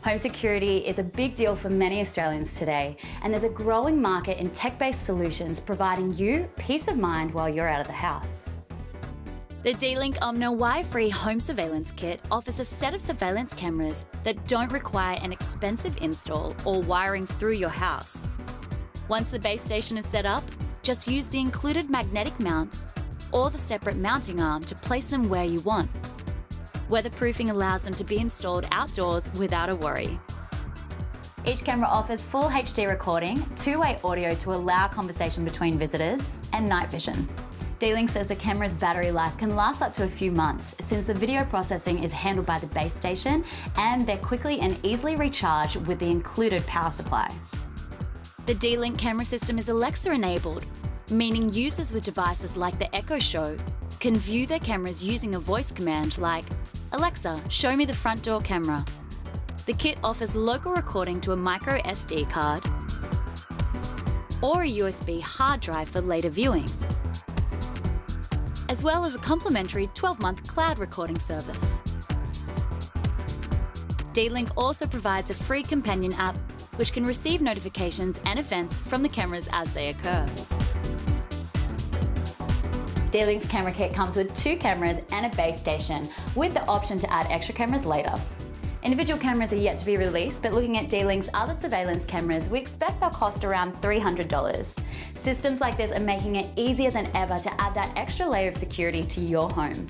Home security is a big deal for many Australians today, and there's a growing market in tech-based solutions providing you peace of mind while you're out of the house. The D-Link OMNA Wire-Free Home Surveillance Kit offers a set of surveillance cameras that don't require an expensive install or wiring through your house. Once the base station is set up, just use the included magnetic mounts or the separate mounting arm to place them where you want. Weatherproofing allows them to be installed outdoors without a worry. Each camera offers full HD recording, two-way audio to allow conversation between visitors, and night vision. D-Link says the camera's battery life can last up to a few months since the video processing is handled by the base station and they're quickly and easily recharged with the included power supply. The D-Link camera system is Alexa-enabled, meaning users with devices like the Echo Show can view their cameras using a voice command like, "Alexa, show me the front door camera." The kit offers local recording to a micro SD card or a USB hard drive for later viewing, as well as a complimentary 12-month cloud recording service. D-Link also provides a free companion app which can receive notifications and events from the cameras as they occur. D-Link's camera kit comes with 2 cameras and a base station, with the option to add extra cameras later. Individual cameras are yet to be released, but looking at D-Link's other surveillance cameras, we expect they'll cost around $300. Systems like this are making it easier than ever to add that extra layer of security to your home.